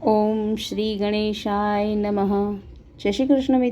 ઓમ શ્રી ગણેશાય નમઃ. જય શ્રી કૃષ્ણ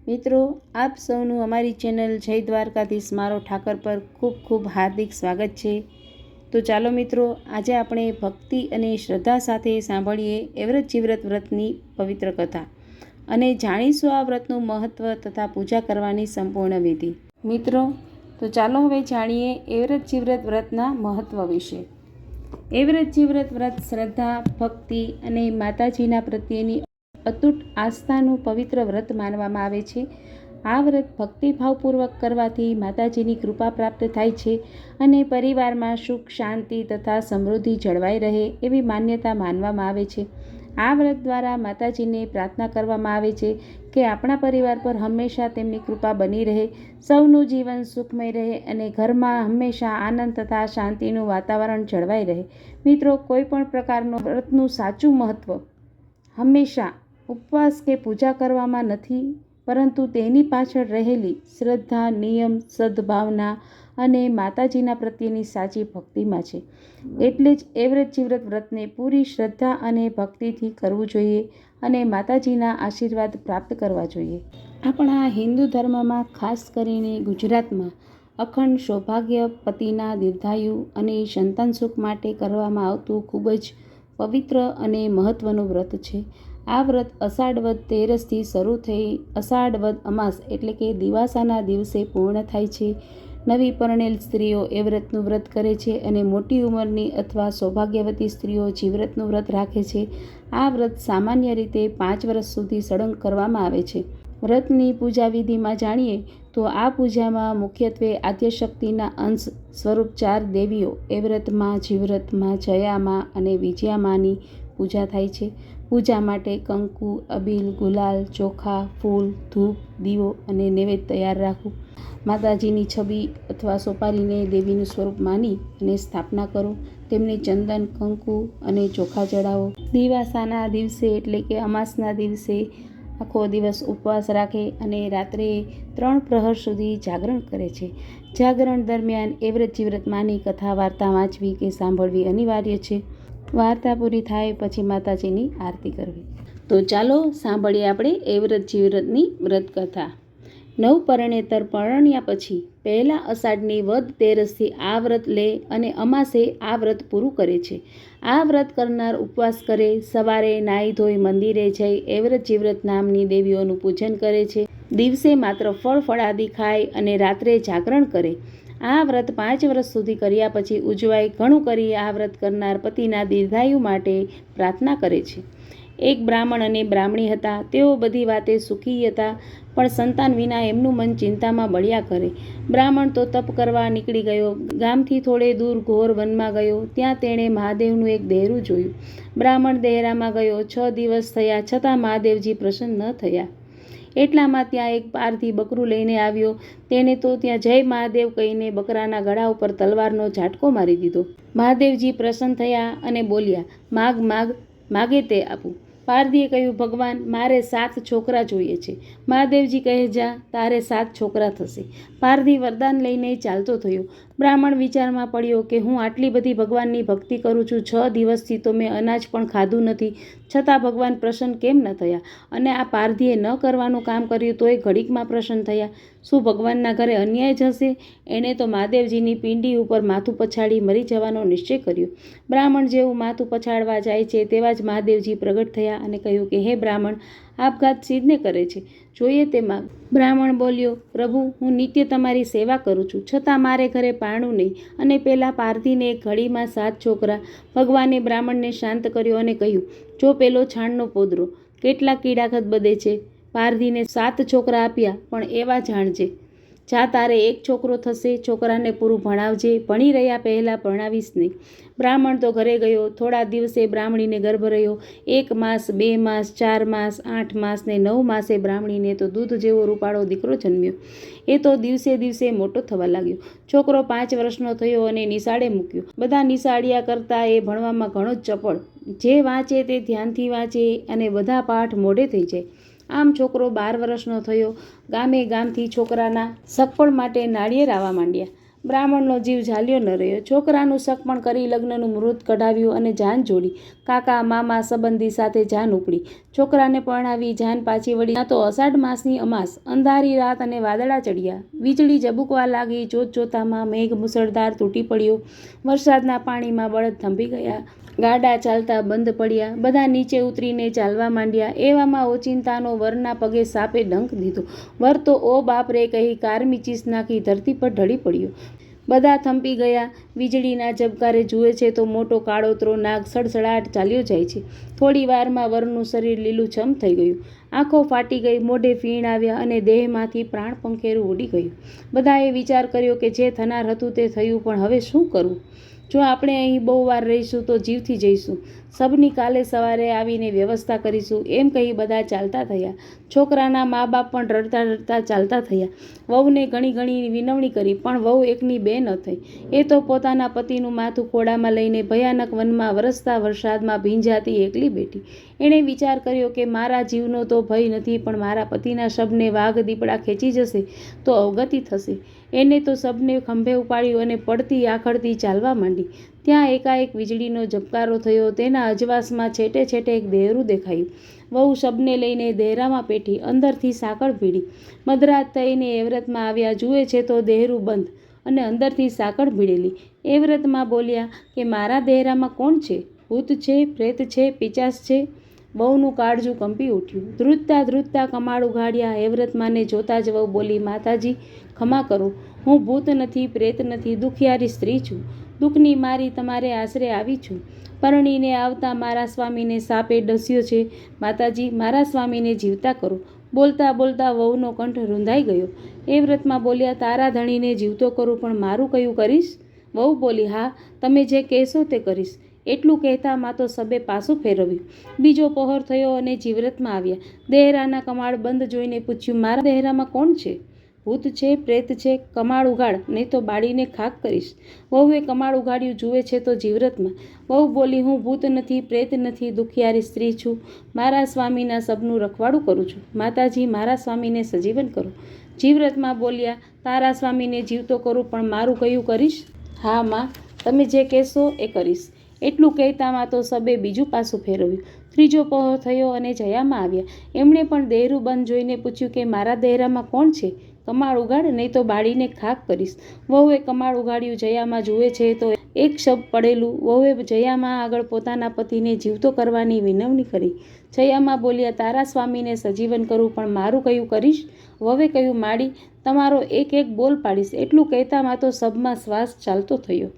મિત્રો, આપ સૌનું અમારી ચેનલ જય દ્વારકાધીશ મારો ઠાકર પર ખૂબ ખૂબ હાર્દિક સ્વાગત છે. તો ચાલો મિત્રો, આજે આપણે ભક્તિ અને શ્રદ્ધા સાથે સાંભળીએ એવ્રત જીવ્રત વ્રતની પવિત્ર કથા અને જાણીશું આ વ્રતનું મહત્ત્વ તથા પૂજા કરવાની સંપૂર્ણ વિધિ. મિત્રો, તો ચાલો હવે જાણીએ એવ્રત જીવ્રત વ્રતના મહત્ત્વ વિશે. એવ્રત જીવ્રત વ્રત શ્રદ્ધા, ભક્તિ અને માતાજીના પ્રત્યેની અતૂટ આસ્થાનું પવિત્ર વ્રત માનવામાં આવે છે. આ વ્રત ભક્તિભાવપૂર્વક કરવાથી માતાજીની કૃપા પ્રાપ્ત થાય છે અને પરિવારમાં સુખ, શાંતિ તથા સમૃદ્ધિ જળવાઈ રહે એવી માન્યતા માનવામાં આવે છે. આ વ્રત દ્વારા માતાજીને પ્રાર્થના કરવામાં આવે છે કે આપણા પરિવાર પર હંમેશા તેમની કૃપા બની રહે, સૌનું જીવન સુખમય રહે અને ઘરમાં હંમેશા આનંદ તથા શાંતિનું વાતાવરણ જળવાઈ રહે. મિત્રો, કોઈ પણ પ્રકારનું વ્રતનું સાચું મહત્ત્વ હંમેશા ઉપવાસ કે પૂજા કરવામાં નથી, પરંતુ તેની પાછળ રહેલી શ્રદ્ધા, નિયમ, સદ્ભાવના અને માતાજીના પ્રત્યેની સાચી ભક્તિમાં છે. એટલે જ એવ્રત જીવ્રત વ્રતને પૂરી શ્રદ્ધા અને ભક્તિથી કરવું જોઈએ અને માતાજીના આશીર્વાદ પ્રાપ્ત કરવા જોઈએ. આપણા હિન્દુ ધર્મમાં, ખાસ કરીને ગુજરાતમાં, અખંડ સૌભાગ્ય, પતિના દીર્ઘાયુ અને સંતાન સુખ માટે કરવામાં આવતું ખૂબ જ પવિત્ર અને મહત્ત્વનું વ્રત છે. આ વ્રત અષાઢ વદ તેરસથી શરૂ થઈ અષાઢ વદ અમાસ એટલે કે દિવાસાના દિવસે પૂર્ણ થાય છે. નવી પરણેલ સ્ત્રીઓ એ વ્રતનું વ્રત કરે છે અને મોટી ઉંમરની અથવા સૌભાગ્યવતી સ્ત્રીઓ જીવ્રતનું વ્રત રાખે છે. આ વ્રત સામાન્ય રીતે 5 વર્ષ સુધી સળંગ કરવામાં આવે છે. વ્રતની પૂજા વિધિમાં જાણીએ તો આ પૂજામાં મુખ્યત્વે આદ્યશક્તિના અંશ સ્વરૂપ 4 દેવીઓ એ વ્રતમાં, જીવ્રતમાં, જયામાં અને વિજયામાંની પૂજા થાય છે. પૂજા માટે કંકુ, અબીલ, ગુલાલ, ચોખા, ફૂલ, ધૂપ, દીવો અને નૈવેદ્ય તૈયાર રાખવું. માતાજીની છબી અથવા સોપારીને દેવીનું સ્વરૂપ માની અને સ્થાપના કરો. તેમને ચંદન, કંકુ અને ચોખા ચડાવો. દિવાસાના દિવસે એટલે કે અમાસના દિવસે આખો દિવસ ઉપવાસ રાખે અને રાત્રે 3 પ્રહર સુધી જાગરણ કરે છે. જાગરણ દરમિયાન એવ્રત જીવ્રત માની કથા વાર્તા વાંચવી કે સાંભળવી અનિવાર્ય છે. વાર્તા પૂરી થાય પછી માતાજીની આરતી કરવી. તો ચાલો સાંભળીએ આપણે એવ્રત જીવ્રતની વ્રત કથા. નવપરણેતર પરણ્યા પછી પહેલા અષાઢની વદ તેરસથી આ વ્રત લે અને અમાસે આ વ્રત પૂરું કરે છે. આ વ્રત કરનાર ઉપવાસ કરે, સવારે નાહી ધોઈ મંદિરે જઈ એવ્રત જીવ્રત નામની દેવીઓનું પૂજન કરે છે. દિવસે માત્ર ફળ ફળાદી ખાય અને રાત્રે જાગરણ કરે. આ વ્રત 5 વર્ષ સુધી કર્યા પછી ઉજવાય. ઘણું કરી આ વ્રત કરનાર પતિના દીર્ઘાયુ માટે પ્રાર્થના કરે છે. એક બ્રાહ્મણ અને બ્રાહ્મણી હતા. તેઓ બધી વાતે સુખી હતા, પણ સંતાન વિના એમનું મન ચિંતામાં બળ્યા કરે. બ્રાહ્મણ તો તપ કરવા નીકળી ગયો. ગામથી થોડે દૂર ઘોર વનમાં ગયો. ત્યાં તેણે મહાદેવનું એક દેહરું જોયું. બ્રાહ્મણ દેહરામાં ગયો. 6 દિવસ થયા છતાં મહાદેવજી પ્રસન્ન ન થયા. એટલામાં ત્યાં એક પારધી બકરું લઈને આવ્યો. તેણે તો ત્યાં જય મહાદેવ કહીને બકરાના ગળા ઉપર તલવારનો ઝાટકો મારી દીધો. મહાદેવજી પ્રસન્ન થયા અને બોલ્યા, માગે તે આપું. પારધીએ કહ્યું, ભગવાન, મારે 7 છોકરા જોઈએ છે. મહાદેવજી કહે, જા, તારે 7 છોકરા થશે. પારધી વરદાન લઈને ચાલતો થયો. બ્રાહ્મણ વિચારમાં પડ્યો કે હું આટલી બધી ભગવાનની ભક્તિ કરું છું, 6 દિવસથી તો મેં અનાજ પણ ખાધું નથી, છતાં ભગવાન પ્રસન્ન કેમ ન થયા? અને આ પારધીએ ન કરવાનું કામ કર્યું તોય ઘડીકમાં પ્રસન્ન થયા. શું ભગવાનના ઘરે અન્યાય જ હશે? એણે તો મહાદેવજીની પિંડી ઉપર માથું પછાડી મરી જવાનો નિશ્ચય કર્યો. બ્રાહ્મણ જેવું માથું પછાડવા જાય છે તેવા જ મહાદેવજી પ્રગટ થયા અને કહ્યું કે, હે બ્રાહ્મણ, આપઘાત શીદને કરે છે, જોઈએ તે માગ. બ્રાહ્મણ બોલ્યો, પ્રભુ, હું નિત્ય તમારી સેવા કરું છું, છતાં મારે ઘરે પારણું નહીં. અને પેલા પારધીને એક ઘડીમાં 7 છોકરા. ભગવાને બ્રાહ્મણને શાંત કર્યો અને કહ્યું, જો પેલો છાણનો પોદરો કેટલા કીડાખત બધે છે. પારધીને 7 છોકરા આપ્યા, પણ એવા જાણજે, જા, તારે 1 છોકરો થશે. છોકરાને પૂરું ભણાવજે, ભણી રહ્યા પહેલાં ભણાવીશ નહીં. બ્રાહ્મણ તો ઘરે ગયો. થોડા દિવસે બ્રાહ્મણીને ગર્ભ રહ્યો. 1 માસ, 2 માસ, 4 માસ, 8 માસ ને 9 માસે બ્રાહ્મણીને તો દૂધ જેવો રૂપાળો દીકરો જન્મ્યો. એ તો દિવસે દિવસે મોટો થવા લાગ્યો. છોકરો 5 વર્ષનો થયો અને નિશાળે મૂક્યો. બધા નિશાળિયા કરતાં એ ભણવામાં ઘણો જ ચપળ. જે વાંચે તે ધ્યાનથી વાંચે અને બધા પાઠ મોઢે થઈ જાય. આમ છોકરો 12 વર્ષનો થયો. ગામથી છોકરાના સગપણ માટે નાળિયેર આવવા માંડ્યા. બ્રાહ્મણનો જીવ ઝાલ્યો ન રહ્યો. છોકરાનું સગપણ કરી લગ્નનું મુહૂર્ત કઢાવ્યું અને જાન જોડી. કાકા મામા સંબંધી સાથે જાન ઉપડી. છોકરાને પરણાવી જાન પાછી વળી. ત્યાં તો અષાઢ માસની અમાસ, અંધારી રાત અને વાદળા ચડ્યા. વીજળી ઝબૂકવા લાગી. જોતજોતામાં મેઘ મુસળધાર તૂટી પડ્યો. વરસાદના પાણીમાં બળદ થંભી ગયા. ગાડા ચાલતા બંધ પડ્યા. બધા નીચે ઉતરીને ચાલવા માંડ્યા. એવામાં ઓચિંતાનો વરના પગે સાપે ડંખ દીધો. વર તો ઓ બાપ રે કહી કારમી ચીસ નાખી ધરતી પર ઢળી પડ્યો. બધા થંભી ગયા. વીજળીના ઝબકારે જુએ છે તો મોટો કાળોતરો નાગ સડસડાટ ચાલ્યો જાય છે. થોડી વારમાં વરનું શરીર લીલુંછમ થઈ ગયું. આંખો ફાટી ગઈ, મોઢે ફીણ આવ્યા અને દેહમાંથી પ્રાણ પંખેરું ઉડી ગયું. બધાએ વિચાર કર્યો કે જે થનાર હતું તે થયું, પણ હવે શું કરવું? જો આપણે અહીં બહુ વાર રહીશું તો જીવથી જઈશું. સબની કાલે સવારે આવીને વ્યવસ્થા કરીશું, એમ કહી બધા ચાલતા થયા. છોકરાના મા બાપ પણ રડતા રડતા ચાલતા થયા. વહુને ઘણી ઘણી વિનવણી કરી, પણ વહુ એકની બે ન થઈ. એ તો પોતાના પતિનું માથું ખોડામાં લઈને ભયાનક વનમાં વરસતા વરસાદમાં ભીંજાતી એકલી બેઠી. એણે વિચાર કર્યો કે મારા જીવનો તો ભય નથી, પણ મારા પતિના શબને વાઘ દીપડા ખેંચી જશે તો અવગતિ થશે. એને તો શબને ખંભે ઉપાડ્યું અને પડતી આખડતી ચાલવા માંડી. ત્યાં એકાએક વીજળીનો ઝબકારો થયો. તેના અજવાસમાં છેટે છેટે એક દેહરું દેખાયું. વહુ શબને લઈને દેહરામાં પેઠી, અંદરથી સાંકળ ભીડી. મધરાત થઈને એવ્રતમાં આવ્યા. જુએ છે તો દેહરું બંધ અને અંદરથી સાંકળ ભીડેલી. એવ્રતમાં બોલ્યા કે મારા દેહરામાં કોણ છે? ભૂત છે, પ્રેત છે, પિચાસ છે? વહુનું કાળજું કંપી ઉઠ્યું. ધ્રુજતા ધ્રુજતા કમાડ ઉઘાડ્યા. એવ્રતમાને જોતા જ વહુ બોલી, માતાજી ખમા કરો, હું ભૂત નથી, પ્રેત નથી, દુખિયારી સ્ત્રી છું. દુઃખની મારી તમારે આશરે આવી છું. પરણીને આવતા મારા સ્વામીને સાપે ડસ્યો છે. માતાજી મારા સ્વામીને જીવતા કરો. બોલતા બોલતા વહુનો કંઠ રૂંધાઈ ગયો. એવ્રતમાં બોલ્યા, તારા ધણીને જીવતો કરું, પણ મારું કયું કરીશ? વહુ બોલી, હા, તમે જે કહેશો તે કરીશ. એટલું કહેતા માં તો સબે પાછું ફેરવ્યું. બીજો પહોર થયો અને જીવ્રતમાં આવ્યા. દેહરાના કમાડ બંધ જોઈને પૂછ્યું, મારા દેહરામાં કોણ છે? ભૂત છે, પ્રેત છે? કમાડ ઉઘાડ, નહીં તો બાળીને ખાક કરીશ. વહુએ કમાડ ઉઘાડ્યું. જુએ છે તો જીવ્રતમાં. વહુ બોલી, હું ભૂત નથી, પ્રેત નથી, દુખિયારી સ્ત્રી છું. મારા સ્વામીના શબનું રખવાડું કરું છું. માતાજી મારા સ્વામીને સજીવન કરો. જીવ્રતમાં બોલ્યા, તારા સ્વામીને જીવતો કરું, પણ મારું કયું કરીશ? હા માં, તમે જે કહેશો એ કરીશ. એટલું કહેતામાં તો સબે બીજું પાછું ફેરવ્યું. ત્રીજો પહોર થયો અને જયામાં આવ્યા. એમણે પણ દેહરું બંધ જોઈને પૂછ્યું કે મારા દેહરામાં કોણ છે? કમાડ ઉઘાડ, નહીં તો બાળીને ખાક કરીશ. વહુએ કમાડ ઉઘાડ્યું. જયામાં જુએ છે તો એક શબ પડેલું. વહુએ જયામાં આગળ પોતાના પતિને જીવતો કરવાની વિનવણી કરી. જયામાં બોલ્યા, તારા સ્વામીને સજીવન કરું, પણ મારું કયું કરીશ? વહુએ કહ્યું, માડી તમારો એક એક બોલ પાડીશ. એટલું કહેતામાં તો સબમાં શ્વાસ ચાલતો થયો.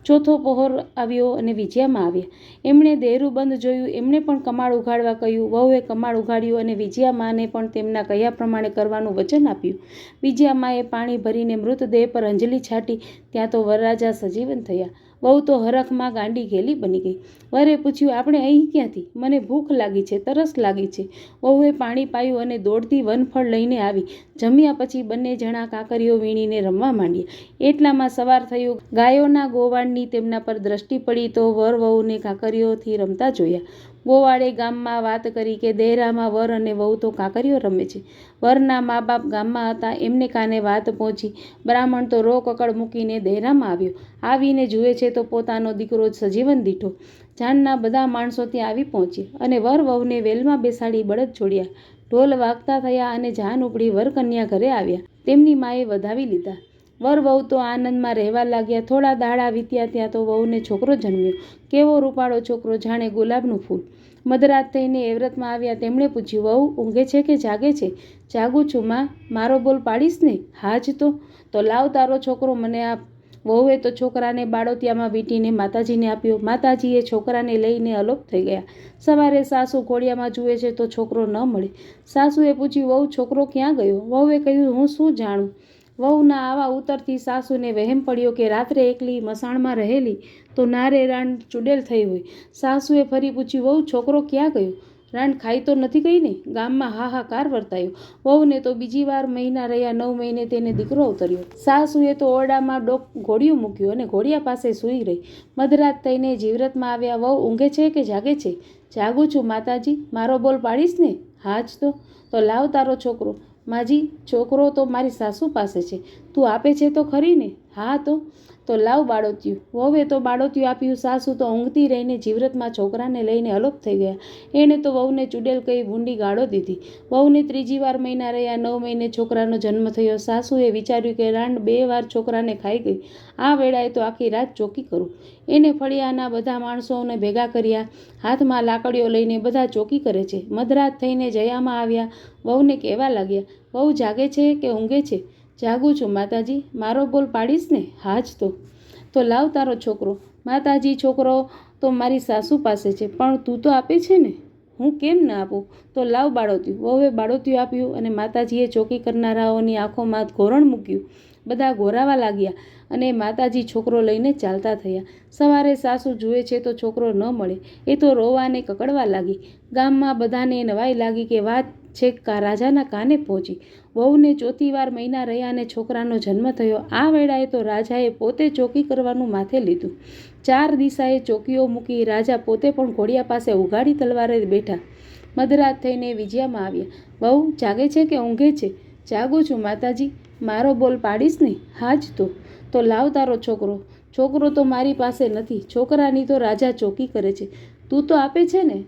ચોથો પહોર આવ્યો અને વિજયામાં આવ્યા. એમણે દેહરું બંધ જોયું. એમણે પણ કમાડ ઉઘાડવા કહ્યું. વહુએ કમાડ ઉઘાડ્યું અને વિજયામાને પણ તેમના કહ્યા પ્રમાણે કરવાનું વચન આપ્યું. વિજયામાએ પાણી ભરીને મૃતદેહ પર અંજલિ છાંટી. ત્યાં તો વરરાજા સજીવન થયા. વહુ તો હરખમાં ગાંડી ઘેલી બની ગઈ. વરે પૂછ્યું, આપણે અહીં ક્યાંથી? મને ભૂખ લાગી છે, તરસ લાગી છે. વહુએ પાણી પાયું અને દોડતી વનફળ લઈને આવી. જમ્યા પછી બંને જણા કાંકરીઓ વીણીને રમવા માંડ્યા. એટલામાં સવાર થયું. ગાયોના ગોવાળની તેમના પર દ્રષ્ટિ પડી તો વર વહુને કાંકરીઓથી રમતા જોયા. ગોવાળે ગામમાં વાત કરી કે દેહરામાં વર અને વહુ તો કાંકરીઓ રમે છે. વરના મા બાપ ગામમાં હતા. એમને કાને વાત પહોંચી. બ્રાહ્મણ તો રોકકળ મૂકીને દેહરામાં આવ્યો. આવીને જુએ છે તો પોતાનો દીકરો સજીવન દીઠો. જાનના બધા માણસો ત્યાં આવી પહોંચ્યા અને વર વહુને વેલમાં બેસાડી બળદ છોડ્યા. ઢોલ વાગતા થયા અને જાન ઉપડી વર કન્યા ઘરે આવ્યા. તેમની માએ વધાવી લીધા. વર વહુ તો આનંદમાં રહેવા લાગ્યા. થોડા દાડા વીત્યા ત્યાં તો વહુને છોકરો જન્મ્યો. કેવો રૂપાળો છોકરો, જાણે ગુલાબનું ફૂલ. મધરાત થઈને એવ્રતમાં આવ્યા. તેમણે પૂછ્યું, વહુ ઊંઘે છે કે જાગે છે? જાગું છું માં. મારો બોલ પાડીશ ને? હા જ તો લાવ તારો છોકરો મને આપ. વહુએ તો છોકરાને બાળોતિયામાં વીંટીને માતાજીને આપ્યો. માતાજીએ છોકરાને લઈને અલોપ થઈ ગયા. સવારે સાસુ ઘોડિયામાં જુએ છે તો છોકરો ન મળે. સાસુએ પૂછ્યું, વહુ છોકરો ક્યાં ગયો? વહુએ કહ્યું, હું શું જાણું. વહુના આવા ઉત્તરથી સાસુને વહેમ પડ્યો કે રાત્રે એકલી મસાણમાં રહેલી તો નારે રાણ ચૂડેલ થઈ હોય. સાસુએ ફરી પૂછ્યું, વહુ છોકરો ક્યાં ગયો? રાણ ખાઈ તો નથી ગઈ ને? ગામમાં હાહાકાર વર્તાયો. વહુને તો બીજી વાર મહિના રહ્યા. 9 મહિને તેને દીકરો અવતર્યો. સાસુએ તો ઓરડામાં ઘોડિયું મૂક્યું અને ઘોડિયા પાસે સૂઈ રહી. મધરાત થઈને જીવ્રતમાં આવ્યા. વહુ ઊંઘે છે કે જાગે છે? જાગું છું માતાજી. મારો બોલ પાડીશ ને? હા જ તો લાવ તારો છોકરો. માજી, છોકરો તો મારી સાસુ પાસે છે, તું આપે છે તો ખરી ને? હા તો લાવ બાળોતિયું. વહુએ તો બાળોતિયું આપ્યું. સાસુ તો ઊંઘતી રહીને જીવ્રતમાં છોકરાને લઈને અલોપ થઈ ગયા. એણે તો વહુને ચૂડેલ કહી ભૂંડી ગાળો દીધી. વહુને 3જી વાર મહિના રહ્યા. 9 મહિને છોકરાનો જન્મ થયો. સાસુએ વિચાર્યું કે રાંડ 2 વાર છોકરાને ખાઈ ગઈ, આ વેળાએ તો આખી રાત ચોકી કરું. એને ફળિયાના બધા માણસોને ભેગા કર્યા. હાથમાં લાકડીઓ લઈને બધા ચોકી કરે છે. મધરાત થઈને જયામાં આવ્યા. વહુને કહેવા લાગ્યા, વહુ જાગે છે કે ઊંઘે છે? જાગું છું માતાજી. મારો બોલ પાડીશ ને? હા જ તો લાવ તારો છોકરો. માતાજી, છોકરો તો મારી સાસુ પાસે છે, પણ તું તો આપે છે ને? હું કેમ ના આપું? તો લાવ બાળોતિયું. વહુએ બાળોતિયું આપ્યું અને માતાજીએ ચોકી કરનારાઓની આંખોમાં ઘોરણ મૂક્યું. બધા ઘોરાવા લાગ્યા અને માતાજી છોકરો લઈને ચાલતા થયા. સવારે સાસુ જુએ છે તો છોકરો ન મળે. એ તો રોવાને કકડવા લાગી. ગામમાં બધાને નવાઈ લાગી કે વાત છેક રાજાના કાને પહોંચી. વહુને 4થી વાર મહિના રહ્યા અને છોકરાનો જન્મ થયો. આ વેળાએ તો રાજાએ પોતે ચોકી કરવાનું માથે લીધું. 4 દિશાએ ચોકીઓ મૂકી. રાજા પોતે પણ ઘોડિયા પાસે ઉઘાડી તલવારે બેઠા. મધરાત થઈને વિજયામાં આવ્યા. વહુ જાગે છે કે ઊંઘે છે? જાગું છું માતાજી. મારો બોલ પાડીશ ને? હા જ તો લાવ તારો છોકરો. છોકરો તો મારી પાસે નથી. છોકરાની તો રાજા ચોકી કરે છે. તું તો આપે છે ને?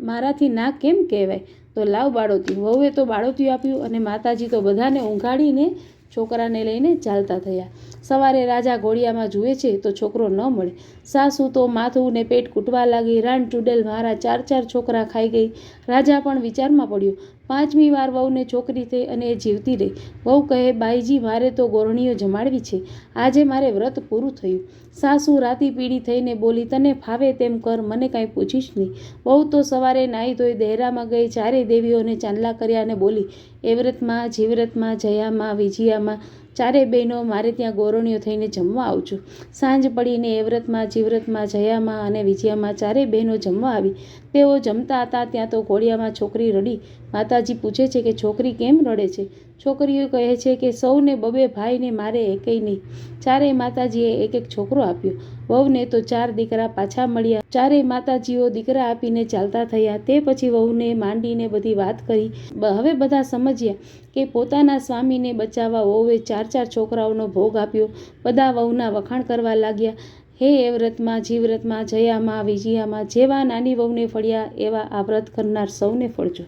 મારાથી ના કેમ કહેવાય? તો લાવ બાળોતિયું. વહુએ તો બાળોતિયું આપ્યું અને માતાજી તો બધાને ઊંઘાડીને છોકરાને લઈને ચાલતા થયા. સવારે રાજા ઘોડિયામાં જુએ છે તો છોકરો ન મળે. સાસુ તો માથું ને પેટ કૂટવા લાગી. રાણ ચૂડેલ મારા 4 છોકરા ખાઈ ગઈ. રાજા પણ વિચારમાં પડ્યો. 5મી વાર વહુને છોકરી થઈ અને એ જીવતી રહી. વહુ કહે, બાઈજી, મારે તો ગોરણીઓ જમાડવી છે. આજે મારે વ્રત પૂરું થયું. સાસુ રાતી પીળી થઈને બોલી, તને ફાવે તેમ કર, મને કાંઈ પૂછીશ નહીં. વહુ તો સવારે નાહી ધોઈ દહેરામાં ગઈ. 4 દેવીઓને ચાંદલા કર્યા અને બોલી, એ વ્રતમાં, જીવ્રતમાં, જયામાં, વિજયામાં 4 બહેનો મારે ત્યાં ગોરણીઓ થઈને જમવા આવજો. સાંજ પડીને એ વ્રતમાં, જીવ્રતમાં, જયામાં અને વિજયામાં 4 બહેનો જમવા આવી. તેઓ જમતા હતા ત્યાં તો ઘોડિયામાં છોકરી રડી. માતાજી પૂછે છે કે છોકરી કેમ રડે છે? છોકરીઓ કહે છે કે સૌને 2 ભાઈને મારે એકેય નહીં. 4 માતાજીએ 1 છોકરો આપ્યો. વહુને તો 4 દીકરા પાછા મળ્યા. 4 માતાજીઓ દીકરા આપીને ચાલતા થયા. તે પછી વહુને માંડીને બધી વાત કરી. હવે બધા સમજ્યા કે પોતાના સ્વામીને બચાવવા વહુએ 4 છોકરાઓનો ભોગ આપ્યો. બધા વહુના વખાણ કરવા લાગ્યા. હે એ વ્રતમાં, જીવ્રતમાં, જયામાં, વિજયામાં જેવા નાની વહુને ફળ્યા એવા આ વ્રત કરનાર સૌને ફળજો.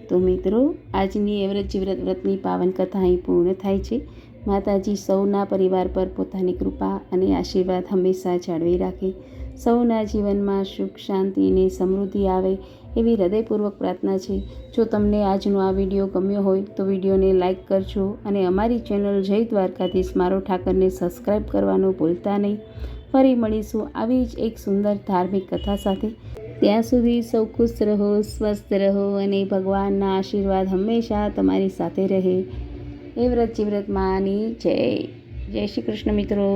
તો મિત્રો, આજની એ વ્રત જીવ્રત વ્રતની પાવન કથા અહીં પૂર્ણ થાય છે. માતાજી સૌના પરિવાર પર પોતાની કૃપા અને આશીર્વાદ હંમેશા જાળવી રાખે. સૌના જીવનમાં સુખ, શાંતિ અને સમૃદ્ધિ આવે એવી હૃદયપૂર્વક પ્રાર્થના છે. જો તમને આજનો આ વિડીયો ગમ્યો હોય તો વિડીયોને લાઇક કરજો અને અમારી ચેનલ જય દ્વારકાધીશ મારો ઠાકરને સબસ્ક્રાઈબ કરવાનું ભૂલતા નહીં. ફરી મળીશું આવી જ એક સુંદર ધાર્મિક કથા સાથે. ત્યાં સુધી સૌ ખુશ રહો, સ્વસ્થ રહો અને ભગવાનના આશીર્વાદ હંમેશા તમારી સાથે રહે. એ વ્રત જીવ્રત માની જય. જય શ્રી કૃષ્ણ મિત્રો.